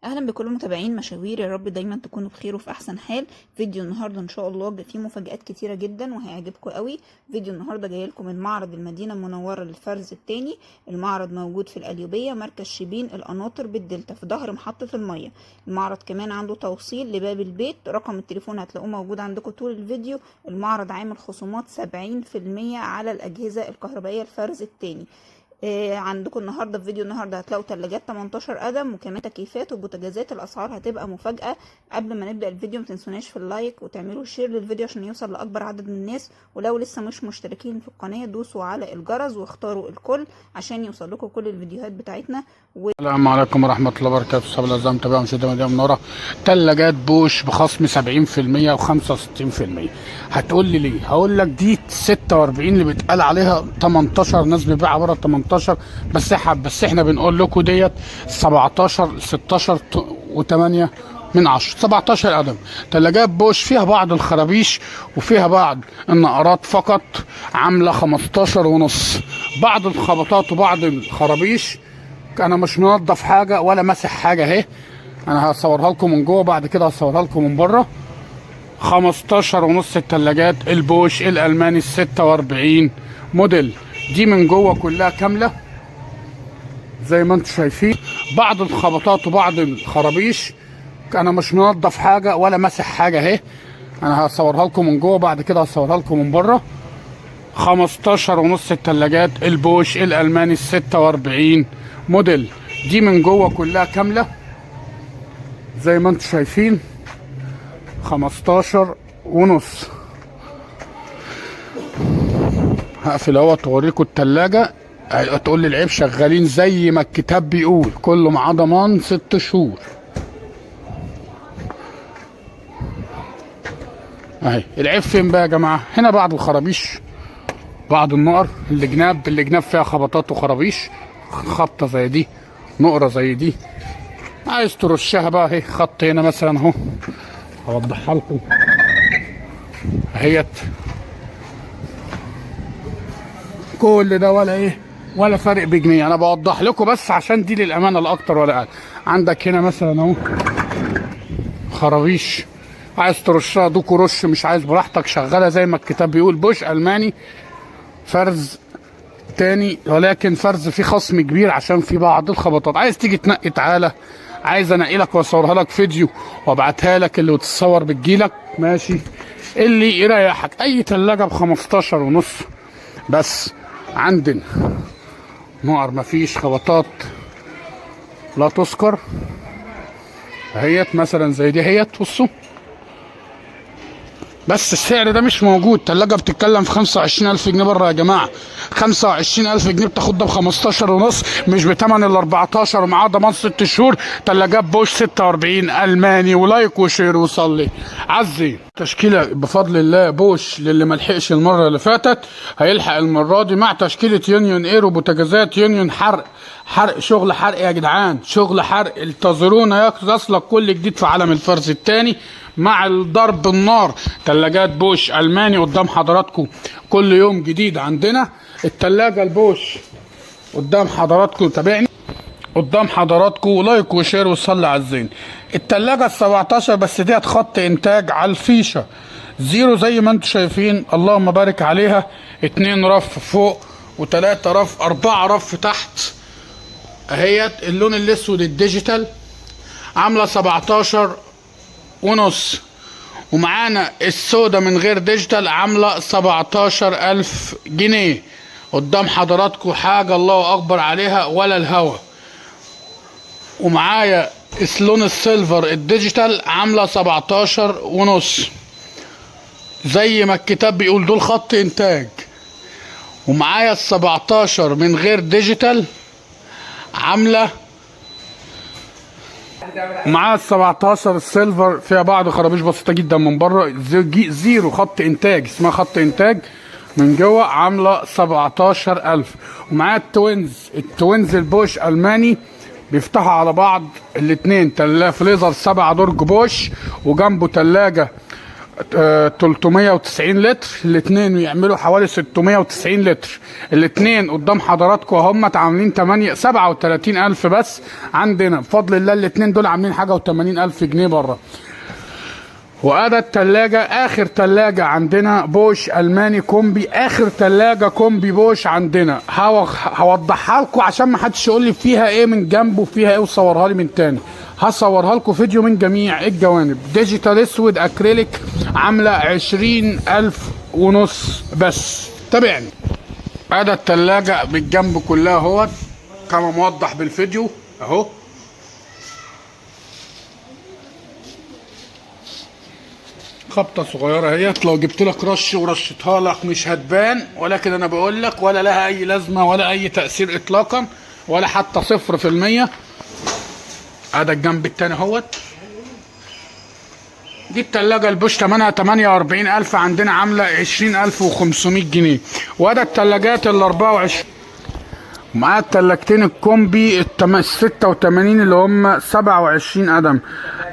اهلا بكل متابعين مشاوير، يا رب دايما تكونوا بخير وفي احسن حال. فيديو النهارده ان شاء الله فيه مفاجآت كتيره جدا وهيعجبكم قوي. فيديو النهارده جاي لكم من معرض المدينه المنوره للفرز الثاني. المعرض موجود في القليوبيه، مركز شبين القناطر بالدلتا في ظهر محطه الميه. المعرض كمان عنده توصيل لباب البيت، رقم التليفون هتلاقوه موجود عندكم طول الفيديو. المعرض عامل خصومات 70% على الاجهزه الكهربائيه الفرز الثاني. عندكم النهارده في فيديو النهارده هتلاقوا تلاجات 18 قدم وكمان تكييفات وبوتاجازات. الاسعار هتبقى مفاجاه. قبل ما نبدا الفيديو ما تنسوناش في اللايك وتعملوا شير للفيديو عشان يوصل لاكبر عدد من الناس، ولو لسه مش مشتركين في القناه دوسوا على الجرس واختاروا الكل عشان يوصل لكم كل الفيديوهات بتاعتنا. السلام عليكم ورحمة الله وبركاته. صحاب الأعزاء متابعين مشاهدينا مدينة منورة، تلاجات بوش بخصم 70% و65%. هتقول لي ليه؟ هقول لك دي 46 اللي بيتقال عليها 18، ناس بيبيعها بره 18، بس احنا بنقول لكم ديت 17 16 و8 من 10. 17 قدم تلاجات بوش، فيها بعض الخرابيش وفيها بعض النقرات فقط، عاملة 15 ونص. بعض الخبطات وبعض الخرابيش، انا مش منضف حاجه ولا ماسح حاجه اهي. انا هصورها لكم من جوه، بعد كده هصورها لكم من بره. 15 ونص التلاجات البوش الالماني 46 موديل، دي من جوه كلها كامله زي ما انتم شايفين. بعض الخبطات وبعض الخرابيش، انا مش منضف حاجه ولا ماسح حاجه اهي. انا هصورها لكم من جوه، بعد كده هصورها لكم من بره. 15 ونص التلاجات البوش الالماني 46 موديل، دي من جوه كلها كامله زي ما انتم شايفين. 15 ونص. هقفل اهوت واوريكم التلاجه. هتقول لي العيب، شغالين زي ما الكتاب بيقول، كله معاه ضمان 6 شهور. اهي العيب فين بقى يا جماعه؟ هنا بعض الخرابيش، بعض النقر، الجناب فيها خبطات وخرابيش، خبطه زي دي، نقره زي دي، عايز ترشها بقى اهي. خط هنا مثلا اهو، هوضحها لكم اهيت. كل ده ولا ايه، ولا فرق بجنيه. انا بوضح لكم بس عشان دي للامانه لا اكتر ولا اقل. عندك هنا مثلا اهو خرابيش، عايز ترشها دوك رش، مش عايز براحتك، شغاله زي ما الكتاب بيقول. بوش الماني فرز تاني، ولكن فرز فيه خصم كبير عشان في بعض الخبطات. عايز تيجي تنقي تعالى، عايز انقي لك واصورها لك فيديو وابعتها لك، اللي بتتصور بتجيلك ماشي، اللي يريحك. اي تلاجه ب 15 ونص بس. عندنا نقر مفيش خبطات لا تذكر اهيت، مثلا زي دي اهيت، بصوا. بس السعر ده مش موجود. تلاجة بتتكلم في 25,000 جنيه بره يا جماعة. 25,000 جنيه بتاخد ده ب 15 ونص، مش بتمن ال 14، ومعاه ضمان 6 شهور. تلاجات بوش 46 ألماني. ولايك وشير وصلي عزي. تشكيلة بفضل الله بوش، للي ملحقش المرة اللي فاتت هيلحق المرة دي، مع تشكيلة يونيون اير وبوتاجازات يونيون حرق. شغل حرق يا جدعان، شغل حرق. انتظرونا يصلك كل جديد في عالم الفرز الثاني مع الضرب النار. تلاجات بوش الماني قدام حضراتكم، كل يوم جديد عندنا. التلاجة البوش قدام حضراتكم، تابعني قدام حضراتكم، لايك وشير وصلي على الزين. التلاجة ال17 بس ديت خط انتاج على الفيشه زيرو زي ما انتم شايفين، اللهم بارك عليها. 2 رف فوق و3 رف، 4 رف تحت اهيت. اللون الاسود الديجيتال عامله 17 ونص، ومعانا السودا من غير ديجيتال عامله 17,000 جنيه قدام حضراتكم. حاجه الله اكبر عليها ولا الهوا. ومعايا لون السيلفر الديجيتال عامله 17 ونص زي ما الكتاب بيقول، دول خط انتاج. ومعايا ال17 من غير ديجيتال عامله، معاه ال17 السيلفر فيها بعض خرابيش بسيطه جدا من بره، زيرو خط انتاج، اسمها خط انتاج. من جوه عامله 17,000. ومعاه التوينز البوش الماني، بيفتحوا على بعض الاثنين. تلاجة فليزر 7 درج بوش، وجنبه تلاجه 390 لتر، الاتنين يعملوا حوالي 690 لتر. الاتنين قدام حضراتكم هم عاملين 37 ألف بس عندنا بفضل الله. الاتنين دول عاملين حاجة و80 ألف جنيه بره. وادي التلاجة، اخر تلاجة عندنا بوش الماني كومبي، اخر تلاجة كومبي بوش عندنا. هوضحها لكم عشان ما حدش يقول لي فيها ايه من جنب وفيها ايه وصورها لي من تاني. هصورها لكم فيديو من جميع الجوانب. ديجيتال اسود اكريليك عاملة 20,500 بس. تابعني. ادي التلاجة بالجنب كلها اهوت كما موضح بالفيديو اهو. خبطه صغيره اهيت، لو جبت لك رش ورشتها لك مش هتبان، ولكن انا بقول لك ولا لها اي لازمه ولا اي تاثير اطلاقا ولا حتى 0%. ادي الجنب التاني اهوت. دي التلاجة البوش تمنها 48,000 عندنا عامله 20,500 جنيه. وادي التلاجات ال 24 معاه التلاجتين الكومبي ال 86 اللي هم 27 قدم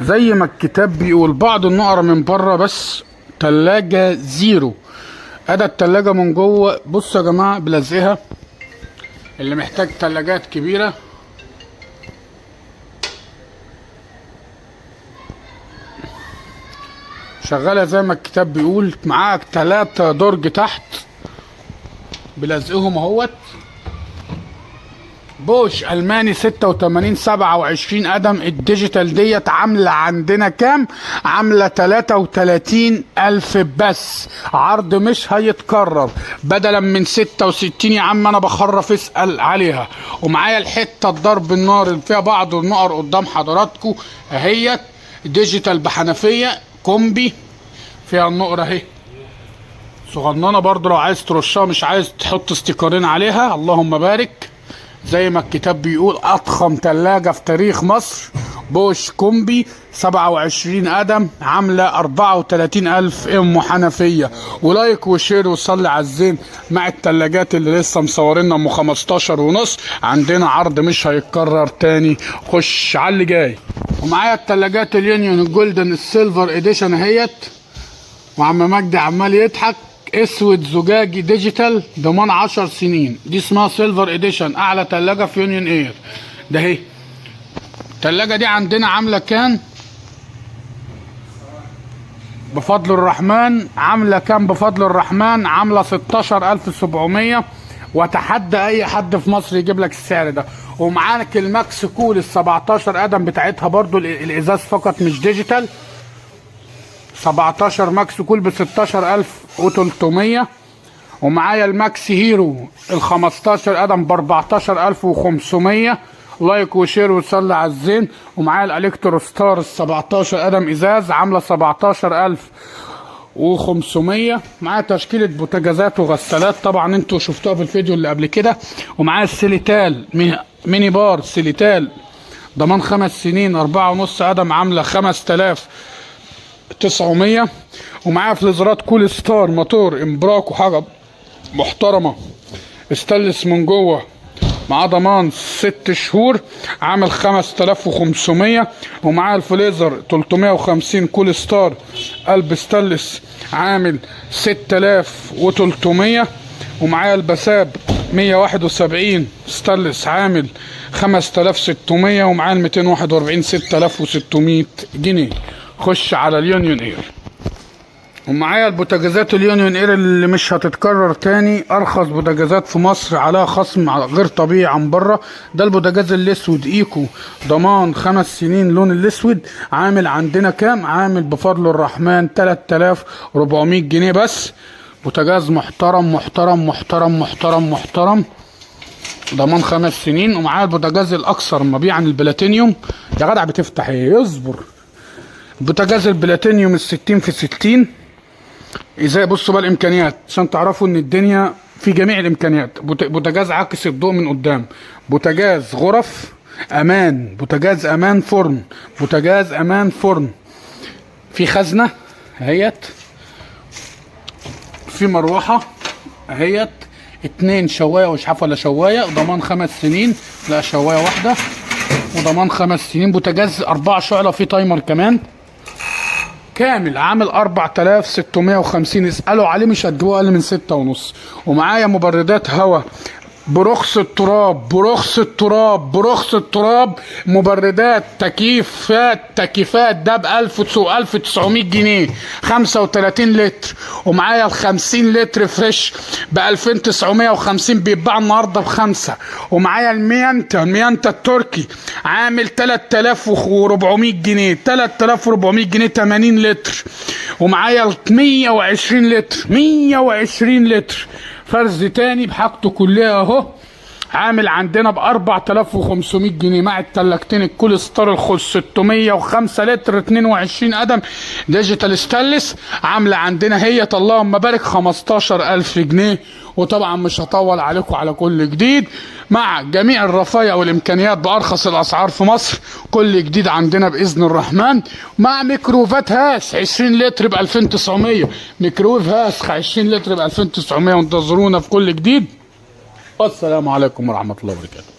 زي ما الكتاب بيقول. بعض النقر من بره بس تلاجة زيرو. ادي التلاجة من جوه. بصوا يا جماعه بلزقها، اللي محتاج تلاجات كبيره شغاله زي ما الكتاب بيقول. معاك 3 درج تحت بلزقهم اهوت. بوش الماني 86 27 قدم. الديجيتال ديت عامله عندنا كام؟ عامله 33,000 بس. عرض مش هيتكرر، بدلا من 66 يا عم انا بخرف اسال عليها. ومعايا الحته ضرب النار اللي فيها بعض النقر قدام حضراتكم اهيت. ديجيتال بحنفيه كومبي فيها النقره اهي صغننه برضو، لو عايز ترشها مش عايز تحط استيكرين عليها. اللهم بارك. زي ما الكتاب بيقول اضخم تلاجة في تاريخ مصر. بوش كومبي 27 قدم عامله 34,000 ام حنفيه. ولايك وشير وصلي على الزين. مع التلاجات اللي لسه مصوريننا ام 15.5 عندنا عرض مش هيتكرر تاني. خش على اللي جاي. ومعايا التلاجات اليونيون الجولدن السيلفر اديشن اهيت. وعم مجدي عمال يضحك. اسود زجاجي ديجيتال ضمان 10 سنين. دي اسمها سيلفر اديشن، اعلى تلاجة في يونيون اير. ده اهي التلاجة دي عندنا عاملة كام بفضل الرحمن؟ عاملة كام بفضل الرحمن؟ عاملة 16,700. واتحدى اي حد في مصر يجيب لك السعر ده. ومعاك الماكس كول ال 17 قدم بتاعتها برضو الازاز فقط مش ديجيتال. 17 ماكس كول ب 16,300. ومعايا الماكس هيرو ال 15 قدم ب 14,500. لايك وشير وصلي على الزين. ومعايا الالكترو ستار ال 17 قدم ازاز عامله 17,500. معايا تشكيله بوتاجازات وغسالات طبعا انتوا شفتوها في الفيديو اللي قبل كده. ومعايا السيليتال ميني بار سيليتال ضمان 5 سنين 4.5 قدم عامله 5,900. ومعايا فليزرات كول ستار موتور امبراكو حاجه محترمه استانلس من جوه معاه ضمان 6 شهور عامل 5,500. ومعاه الفليزر 350 كول ستار قلب استانلس عامل 6,300. ومعايا البساب 171 ستانلس عامل 5,600. ومعايا ال 241 6,600 جنيه. خش على اليونيون اير. ومعايا البوتاجازات اليونيون اير اللي مش هتتكرر تاني. ارخص بوتاجازات في مصر عليها خصم غير طبيعي عن بره. ده البوتاجاز الاسود ايكو ضمان 5 سنين لون الاسود عامل عندنا كام؟ عامل بفضل الرحمن 3,400 جنيه بس. بوتاجاز محترم محترم محترم محترم محترم ضمان 5 سنين. ومعايا البوتاجاز الاكثر مبيعا البلاتينيوم. يا جدع بتفتح ايه؟ اصبر. بوتاجاز البلاتينيوم ال 60 في 60. ازاي؟ بصوا بقى الامكانيات عشان تعرفوا ان الدنيا في جميع الامكانيات. بوتاجاز عاكس الضوء من قدام. بوتاجاز غرف امان. بوتاجاز امان فرن. بوتاجاز امان فرن. في خزنه اهيت. في مروحه اهيت. 2 شوايه وشحاف ولا شوايه ضمان 5 سنين. لا شوايه واحده وضمان 5 سنين. بوتاجاز 4 شعله في تايمر كمان. كامل عامل 4650. اسألوا عليه مش هتجيبوه اقل من 6.5. ومعايا مبردات هواء برخص التراب، برخص التراب، برخص التراب. مبردات تكييفات ده ب 1900 جنيه 35 لتر. ومعايا ال 50 لتر فريش ب 2950 بيتباع النهارده ب5. ومعايا الميانتا التركي عامل 3400 جنيه 3400 جنيه 80 لتر. ومعايا ال 120 لتر 120 لتر فرز تاني بحاجته كلها اهو، عامل عندنا ب 4500 جنيه مع التلاجتين الكول ستار الخص 605 لتر 22 قدم ديجيتال ستانلس، عامله عندنا هي اللهم بارك 15000 جنيه. وطبعا مش هطول عليكم على كل جديد، مع جميع الرفايع والامكانيات بارخص الاسعار في مصر. كل جديد عندنا باذن الرحمن، مع ميكروفات هاس 20 لتر ب 2900، ميكرويف هاس 20 لتر ب 2900. وانتظرونا في كل جديد. والسلام عليكم ورحمه الله وبركاته.